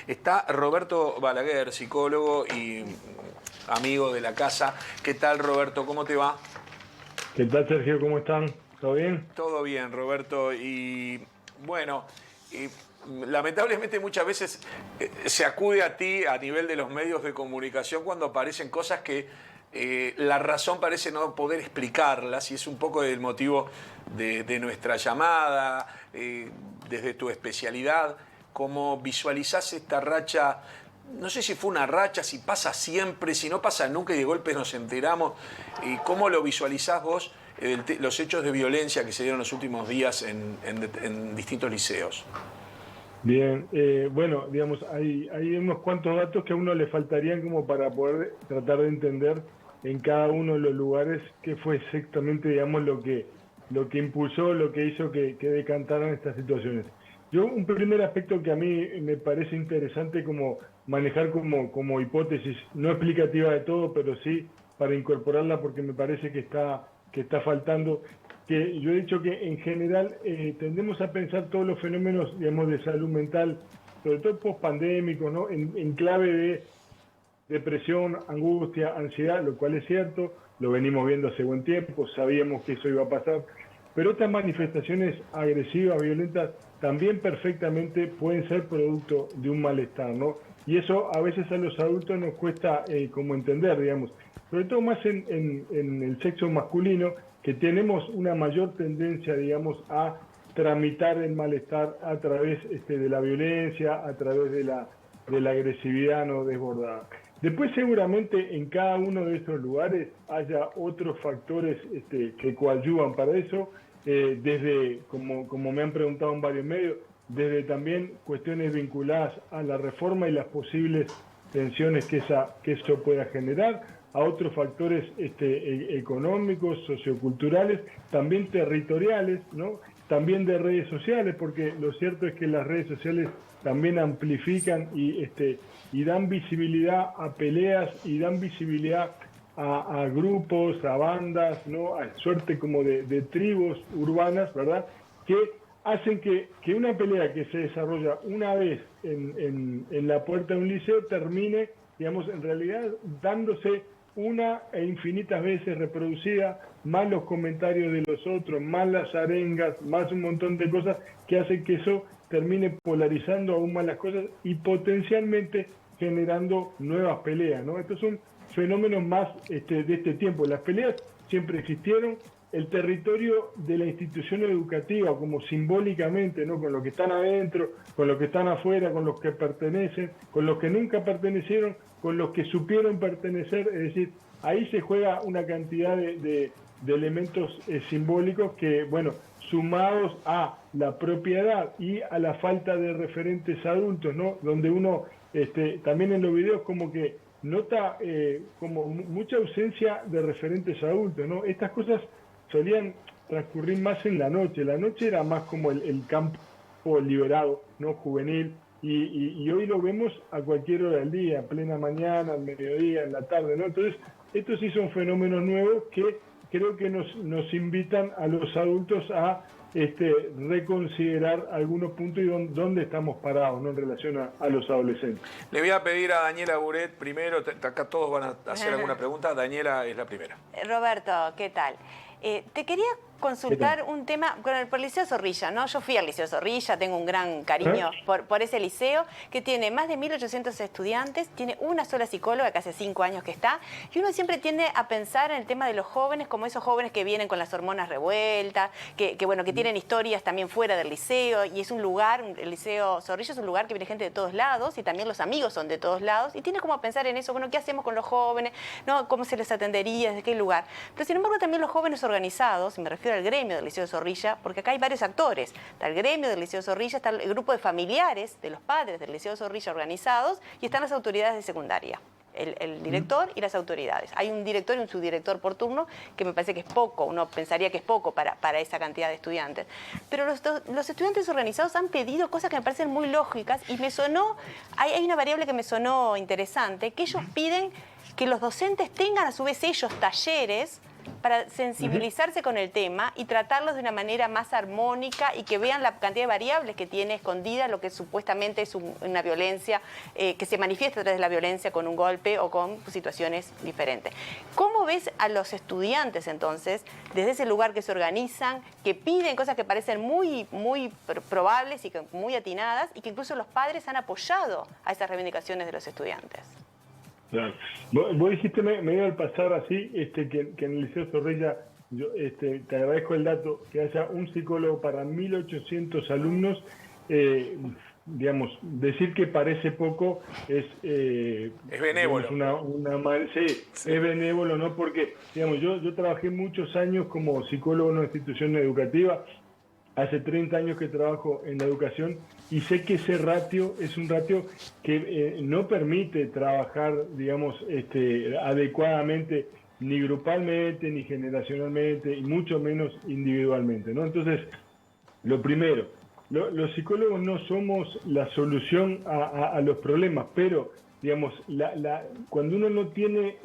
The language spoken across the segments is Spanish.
Está Roberto Balaguer, psicólogo y amigo de la casa. ¿Qué tal, Roberto? ¿Cómo te va? ¿Qué tal, Sergio? ¿Cómo están? ¿Todo bien? Todo bien, Roberto. Y bueno, lamentablemente muchas veces se acude a ti a nivel de los medios de comunicación cuando aparecen cosas que la razón parece no poder explicarlas, y es un poco el motivo de nuestra llamada, desde tu especialidad. ¿Cómo visualizás esta racha? No sé si fue una racha, si pasa siempre, si no pasa nunca y de golpe nos enteramos. ¿Cómo lo visualizás vos, los hechos de violencia que se dieron los últimos días en distintos liceos? Bien, bueno, digamos, hay unos cuantos datos que a uno le faltarían como para poder tratar de entender en cada uno de los lugares qué fue exactamente, digamos, lo que impulsó, lo que hizo que decantaran estas situaciones. Yo, un primer aspecto que a mí me parece interesante como manejar como hipótesis, no explicativa de todo, pero sí para incorporarla porque me parece que está faltando, que yo he dicho que en general tendemos a pensar todos los fenómenos, digamos, de salud mental, sobre todo post-pandémicos, ¿no? En clave de depresión, angustia, ansiedad, lo cual es cierto, lo venimos viendo hace buen tiempo, sabíamos que eso iba a pasar, pero estas manifestaciones agresivas, violentas, también perfectamente pueden ser producto de un malestar, ¿no? Y eso a veces a los adultos nos cuesta como entender, digamos, sobre todo más en el sexo masculino, que tenemos una mayor tendencia, digamos, a tramitar el malestar a través de la violencia, a través de la agresividad no desbordada. Después seguramente en cada uno de estos lugares haya otros factores que coadyuvan para eso, desde, como me han preguntado en varios medios, desde también cuestiones vinculadas a la reforma y las posibles tensiones que eso pueda generar, a otros factores económicos, socioculturales, también territoriales, ¿no? También de redes sociales, porque lo cierto es que las redes sociales también amplifican y dan visibilidad a peleas y dan visibilidad a grupos, a bandas, ¿no? A suerte como de tribus urbanas, ¿verdad? Que hacen que una pelea que se desarrolla una vez en la puerta de un liceo termine, digamos, en realidad dándose una e infinitas veces reproducida, más los comentarios de los otros, más las arengas, más un montón de cosas que hacen que eso termine polarizando aún más las cosas y potencialmente generando nuevas peleas, ¿no? Estos son fenómenos más de este tiempo. Las peleas siempre existieron, el territorio de la institución educativa, como simbólicamente, ¿no? Con los que están adentro, con los que están afuera, con los que pertenecen, con los que nunca pertenecieron, con los que supieron pertenecer, es decir, ahí se juega una cantidad de elementos simbólicos que, bueno, sumados a la propiedad y a la falta de referentes adultos, ¿no? Donde uno, también en los videos como que nota como mucha ausencia de referentes adultos, ¿no? Estas cosas solían transcurrir más en la noche. La noche era más como el campo liberado, ¿no? Juvenil, y hoy lo vemos a cualquier hora del día, a plena mañana, al mediodía, en la tarde, ¿no? Entonces, estos sí son fenómenos nuevos que creo que nos invitan a los adultos a reconsiderar algunos puntos y dónde estamos parados, ¿no? En relación a los adolescentes. Le voy a pedir a Daniela Buret primero, acá todos van a hacer alguna pregunta. Daniela es la primera. Roberto, ¿qué tal? Te quería consultar un tema con el Liceo Zorrilla, ¿no? Yo fui al Liceo Zorrilla, tengo un gran cariño por ese liceo, que tiene más de 1.800 estudiantes, tiene una sola psicóloga que hace 5 años que está, y uno siempre tiende a pensar en el tema de los jóvenes como esos jóvenes que vienen con las hormonas revueltas, que tienen historias también fuera del liceo, y es un lugar, el Liceo Zorrilla es un lugar que viene gente de todos lados, y también los amigos son de todos lados, y tienes como a pensar en eso, bueno, ¿qué hacemos con los jóvenes? ¿No? ¿Cómo se les atendería? ¿Desde qué lugar? Pero sin embargo también los jóvenes organizados, y me refiero al gremio del Liceo Zorrilla, porque acá hay varios actores. Está el gremio del Liceo Zorrilla, está el grupo de familiares de los padres del Liceo Zorrilla organizados y están las autoridades de secundaria. El director y las autoridades. Hay un director y un subdirector por turno, que me parece que es poco, uno pensaría que es poco para esa cantidad de estudiantes. Pero los estudiantes organizados han pedido cosas que me parecen muy lógicas y me sonó, hay una variable que me sonó interesante, que ellos piden que los docentes tengan a su vez ellos talleres para sensibilizarse con el tema y tratarlos de una manera más armónica y que vean la cantidad de variables que tiene escondida lo que supuestamente es una violencia que se manifiesta a través de la violencia con un golpe o con situaciones diferentes. ¿Cómo ves a los estudiantes entonces, desde ese lugar que se organizan, que piden cosas que parecen muy probables y que muy atinadas y que incluso los padres han apoyado a esas reivindicaciones de los estudiantes? Claro. Vos dijiste medio al pasar así, que en el Liceo Zorrilla, yo te agradezco el dato, que haya un psicólogo para 1.800 alumnos, digamos, decir que parece poco es benévolo. Sí, es benévolo, ¿no? Porque, digamos, yo trabajé muchos años como psicólogo en una institución educativa. Hace 30 años que trabajo en la educación y sé que ese ratio es un ratio que no permite trabajar, digamos, adecuadamente, ni grupalmente, ni generacionalmente, y mucho menos individualmente, ¿no? Entonces, lo primero, los psicólogos no somos la solución a los problemas, pero digamos, cuando uno no tiene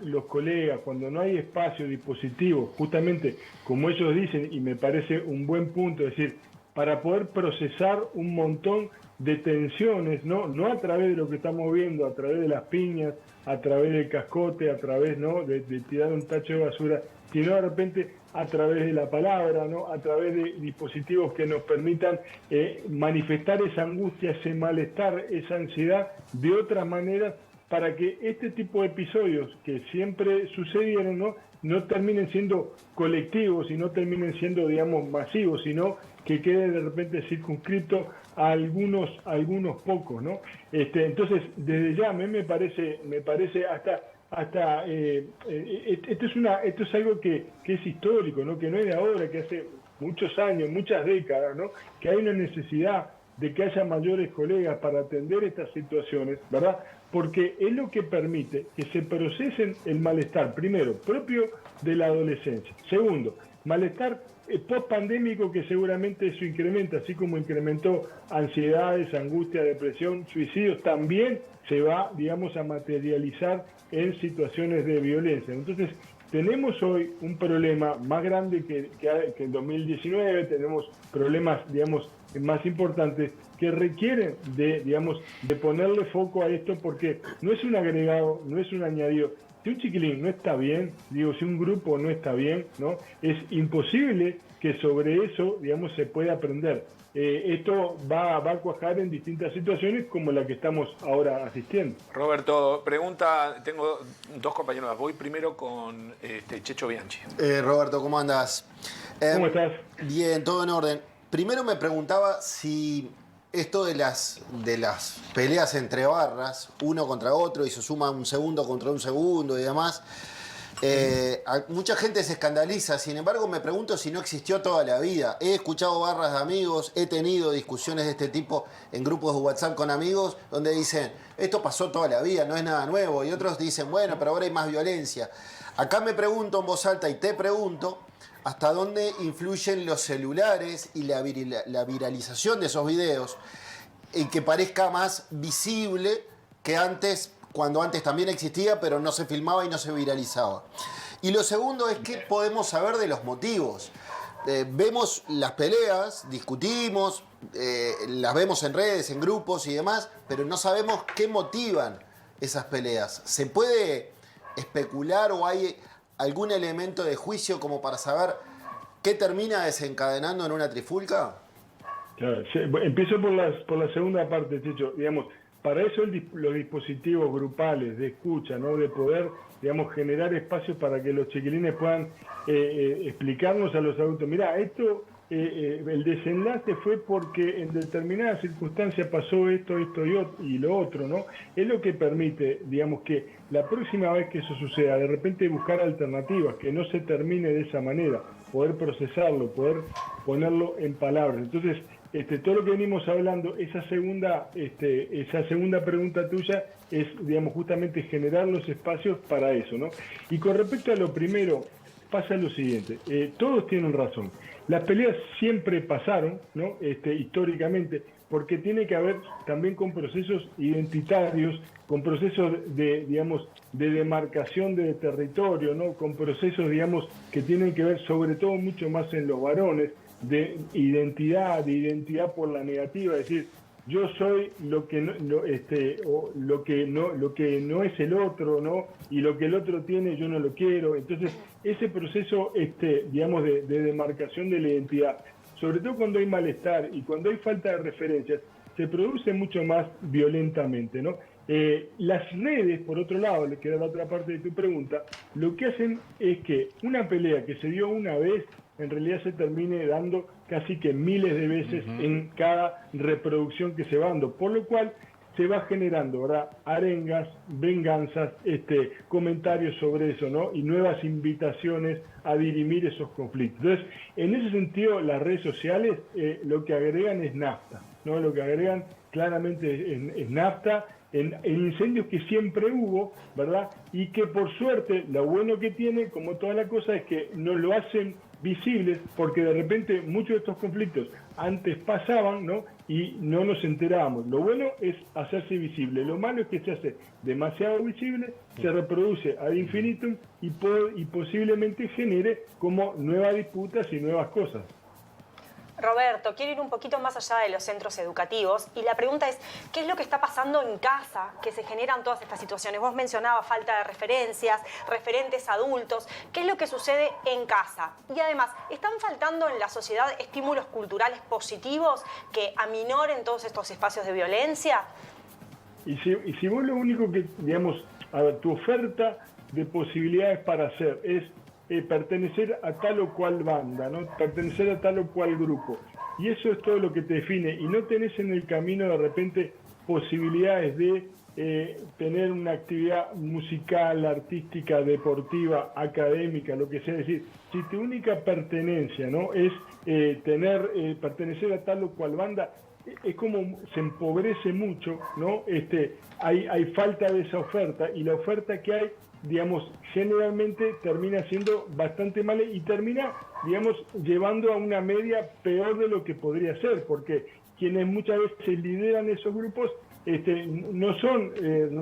los colegas, cuando no hay espacio, dispositivo, justamente como ellos dicen, y me parece un buen punto, es decir, para poder procesar un montón de tensiones, no a través de lo que estamos viendo, a través de las piñas, a través del cascote, a través, ¿no?, de tirar un tacho de basura, sino de repente a través de la palabra, ¿no?, a través de dispositivos que nos permitan manifestar esa angustia, ese malestar, esa ansiedad de otra manera, para que este tipo de episodios que siempre sucedieron, no terminen siendo colectivos y no terminen siendo, digamos, masivos, sino que quede de repente circunscrito a algunos pocos, ¿no? Entonces, desde ya, a mí me parece esto es algo que es histórico, ¿no? Que no es de ahora, que hace muchos años, muchas décadas, ¿no? Que hay una necesidad de que haya mayores colegas para atender estas situaciones, ¿verdad? Porque es lo que permite que se procesen el malestar, primero, propio de la adolescencia. Segundo, malestar post-pandémico, que seguramente eso incrementa, así como incrementó ansiedades, angustia, depresión, suicidios, también se va, digamos, a materializar en situaciones de violencia. Entonces, tenemos hoy un problema más grande que en 2019, tenemos problemas, digamos, más importantes que requieren de ponerle foco a esto, porque no es un agregado, no es un añadido. Si un chiquilín no está bien, si un grupo no está bien, ¿no?, es imposible que sobre eso, digamos, se pueda aprender. Esto va a cuajar en distintas situaciones como la que estamos ahora asistiendo. Roberto, pregunta, tengo dos compañeros, voy primero con Checho Bianchi. Roberto, ¿cómo andas? ¿Cómo estás? Bien, todo en orden. Primero me preguntaba si esto de las peleas entre barras, uno contra otro, y se suma un segundo contra un segundo y demás, mucha gente se escandaliza. Sin embargo, me pregunto si no existió toda la vida. He escuchado barras de amigos, he tenido discusiones de este tipo en grupos de WhatsApp con amigos, donde dicen, esto pasó toda la vida, no es nada nuevo. Y otros dicen, bueno, pero ahora hay más violencia. Acá me pregunto en voz alta y te pregunto, ¿hasta dónde influyen los celulares y la viralización de esos videos en que parezca más visible que antes, cuando antes también existía, pero no se filmaba y no se viralizaba? Y lo segundo es, ¿qué podemos saber de los motivos? Vemos las peleas, discutimos, las vemos en redes, en grupos y demás, pero no sabemos qué motivan esas peleas. ¿Se puede especular o hay algún elemento de juicio como para saber qué termina desencadenando en una trifulca? Claro, empiezo por la segunda parte, Checho. Digamos, para eso los dispositivos grupales de escucha, ¿no?, de poder, digamos, generar espacios para que los chiquilines puedan explicarnos a los adultos, mirá, esto, el desenlace fue porque en determinadas circunstancias pasó esto y lo otro, ¿no? Es lo que permite, digamos, que la próxima vez que eso suceda, de repente buscar alternativas, que no se termine de esa manera, poder procesarlo, poder ponerlo en palabras. Entonces, todo lo que venimos hablando, esa segunda pregunta tuya es, digamos, justamente generar los espacios para eso, ¿no? Y con respecto a lo primero, pasa lo siguiente, todos tienen razón. Las peleas siempre pasaron, ¿no?, históricamente, porque tiene que haber también con procesos identitarios, con procesos de, digamos, de demarcación de territorio, ¿no? Con procesos, digamos, que tienen que ver sobre todo mucho más en los varones, de identidad por la negativa, es decir, yo soy lo que no, lo que no es el otro, ¿no? Y lo que el otro tiene yo no lo quiero. Entonces, ese proceso, digamos, de demarcación de la identidad, sobre todo cuando hay malestar y cuando hay falta de referencias, se produce mucho más violentamente, ¿no? Las redes, por otro lado, que era la otra parte de tu pregunta, lo que hacen es que una pelea que se dio una vez, en realidad se termine dando casi que miles de veces en cada reproducción que se va dando, por lo cual se va generando, ¿verdad?, arengas, venganzas, comentarios sobre eso, ¿no? Y nuevas invitaciones a dirimir esos conflictos. Entonces, en ese sentido, las redes sociales lo que agregan es nafta, ¿no? Lo que agregan claramente es nafta en incendios que siempre hubo, ¿verdad? Y que por suerte, lo bueno que tiene, como toda la cosa, es que nos lo hacen visibles, porque de repente muchos de estos conflictos antes pasaban, ¿no? Y no nos enterábamos. Lo bueno es hacerse visible. Lo malo es que se hace demasiado visible, se reproduce ad infinitum y posiblemente genere como nuevas disputas y nuevas cosas. Roberto, quiero ir un poquito más allá de los centros educativos y la pregunta es, ¿qué es lo que está pasando en casa que se generan todas estas situaciones? Vos mencionabas falta de referencias, referentes adultos, ¿qué es lo que sucede en casa? Y además, ¿están faltando en la sociedad estímulos culturales positivos que aminoren todos estos espacios de violencia? Y si vos lo único que, digamos, a ver, tu oferta de posibilidades para hacer es pertenecer a tal o cual banda, ¿no? Pertenecer a tal o cual grupo. Y eso es todo lo que te define. Y no tenés en el camino de repente posibilidades de tener una actividad musical, artística, deportiva, académica, lo que sea. Es decir, si tu única pertenencia, ¿no?, es pertenecer a tal o cual banda, es como se empobrece mucho, ¿no? Hay falta de esa oferta, y la oferta que hay, digamos, generalmente termina siendo bastante mala y termina, digamos, llevando a una media peor de lo que podría ser, porque quienes muchas veces lideran esos grupos no son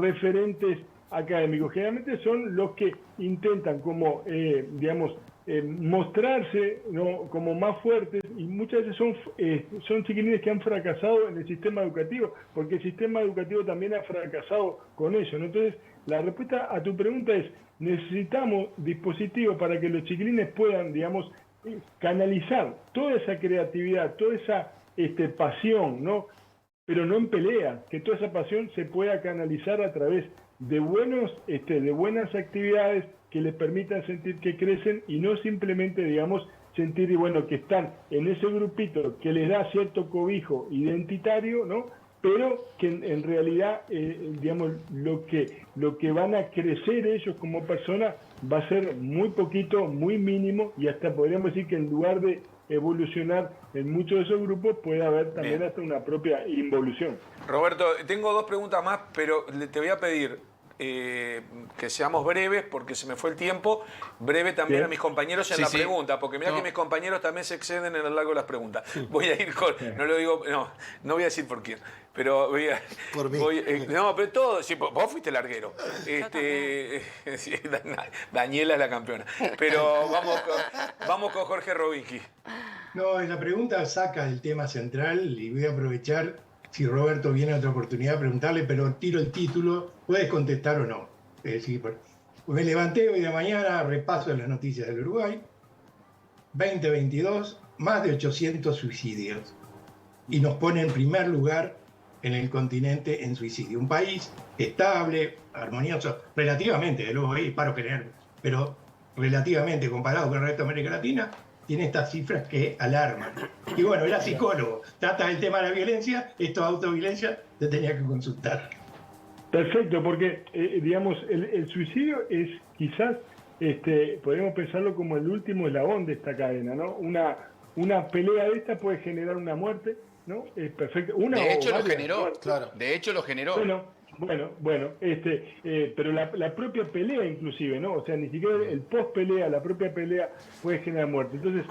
referentes académicos, generalmente son los que intentan como, digamos, mostrarse, ¿no?, como más fuertes, y muchas veces son chiquilines que han fracasado en el sistema educativo, porque el sistema educativo también ha fracasado con ellos, ¿no? Entonces, la respuesta a tu pregunta es, necesitamos dispositivos para que los chiquilines puedan, digamos, canalizar toda esa creatividad, toda esa pasión, ¿no? Pero no en pelea, que toda esa pasión se pueda canalizar a través de buenas actividades que les permitan sentir que crecen y no simplemente, digamos, sentir, y bueno, que están en ese grupito que les da cierto cobijo identitario, ¿no? Pero que en realidad, digamos, lo que van a crecer ellos como personas va a ser muy poquito, muy mínimo, y hasta podríamos decir que en lugar de evolucionar en muchos de esos grupos puede haber también hasta una propia involución. Roberto, tengo dos preguntas más, pero te voy a pedir que seamos breves, porque se me fue el tiempo. Breve también Bien. a mis compañeros en la pregunta, porque mira que mis compañeros también se exceden en el largo de las preguntas. Voy a ir con, no lo digo, no voy a decir por quién, pero por mí. No, pero todo, sí, vos fuiste larguero. Sí, Daniela es la campeona. Pero vamos con Jorge Robinski. No, la pregunta saca del tema central y voy a aprovechar, si Roberto viene a otra oportunidad, preguntarle, pero tiro el título, puedes contestar o no. Es decir, me levanté hoy de mañana, repaso de las noticias del Uruguay, 2022, más de 800 suicidios. Y nos pone en primer lugar en el continente en suicidio. Un país estable, armonioso, relativamente, de luego hay paro general, pero relativamente comparado con el resto de América Latina, tiene estas cifras que alarman. Y bueno, era psicólogo, trata el tema de la violencia, esto de autoviolencia, te tenía que consultar. Perfecto, porque digamos, el suicidio es quizás, podríamos pensarlo como el último eslabón de esta cadena, ¿no? Una pelea de esta puede generar una muerte, ¿no? Es perfecto. De hecho lo generó, claro. De hecho lo generó. Bueno, pero la propia pelea inclusive, ¿no? O sea, ni siquiera el post pelea, la propia pelea puede generar muerte. Entonces,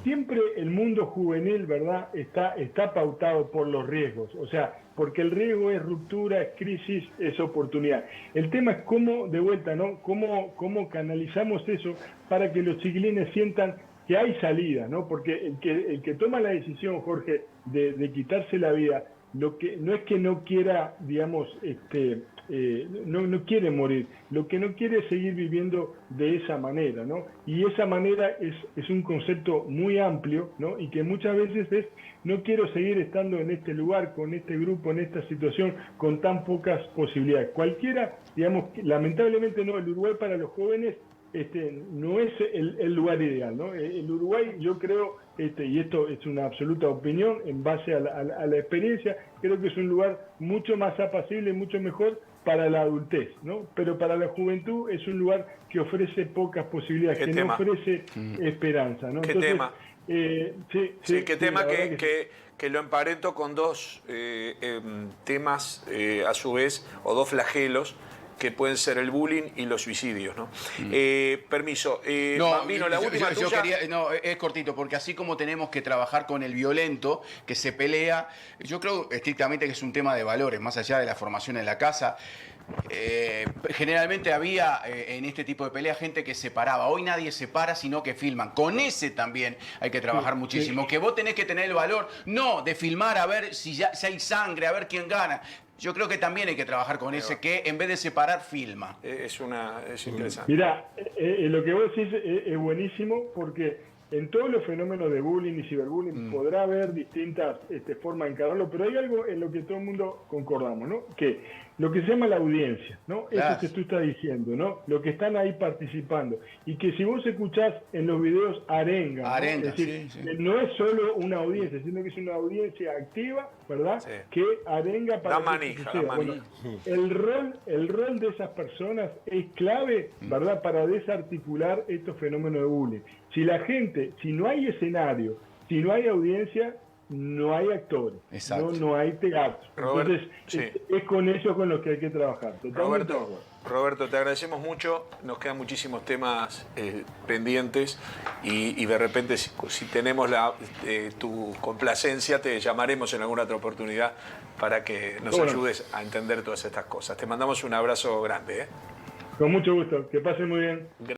siempre el mundo juvenil, ¿verdad?, está pautado por los riesgos. O sea, porque el riesgo es ruptura, es crisis, es oportunidad. El tema es cómo, de vuelta, ¿no? Cómo canalizamos eso para que los chiquilines sientan que hay salida, ¿no? Porque el que toma la decisión, Jorge, de quitarse la vida, no es que no quiera, digamos, no quiere morir, lo que no quiere es seguir viviendo de esa manera, ¿no? Y esa manera es un concepto muy amplio, ¿no? Y que muchas veces es, no quiero seguir estando en este lugar, con este grupo, en esta situación, con tan pocas posibilidades. Cualquiera, digamos, lamentablemente no, el Uruguay para los jóvenes no es el lugar ideal, ¿no? El Uruguay, yo creo, y esto es una absoluta opinión en base a la experiencia, creo que es un lugar mucho más apacible, mucho mejor para la adultez, ¿no? Pero para la juventud es un lugar que ofrece pocas posibilidades, que no ofrece esperanza, ¿no? ¿Qué Entonces, tema? ¿Qué tema que lo emparento con dos temas a su vez, o dos flagelos, que pueden ser el bullying y los suicidios, ¿no? Permiso. Bambino, la última yo tuya. quería, no, es cortito, porque así como tenemos que trabajar con el violento, que se pelea, yo creo estrictamente que es un tema de valores, más allá de la formación en la casa. Generalmente había en este tipo de peleas gente que se paraba. Hoy nadie se para, sino que filman. Con ese también hay que trabajar muchísimo. Que vos tenés que tener el valor, no de filmar a ver si hay sangre, a ver quién gana. Yo creo que también hay que trabajar con ese que en vez de separar, filma. Es interesante. Mirá, lo que vos decís es buenísimo, porque en todos los fenómenos de bullying y ciberbullying podrá haber distintas formas de encararlo, pero hay algo en lo que todo el mundo concordamos, ¿no? Que lo que se llama la audiencia, ¿no? Eso que tú estás diciendo, ¿no? Lo que están ahí participando. Y que si vos escuchás en los videos arenga, ¿no? Es decir, no es solo una audiencia, sino que es una audiencia activa, ¿verdad? Sí. Que arenga para que suceda. Bueno, el rol de esas personas es clave, ¿verdad? Para desarticular estos fenómenos de bullying. Si no hay escenario, si no hay audiencia, no hay actores, no hay teatro. Robert, entonces, es con eso con lo que hay que trabajar. Roberto, te agradecemos mucho. Nos quedan muchísimos temas pendientes y de repente, si tenemos tu complacencia, te llamaremos en alguna otra oportunidad para que nos ayudes a entender todas estas cosas. Te mandamos un abrazo grande. Con mucho gusto. Que pasen muy bien.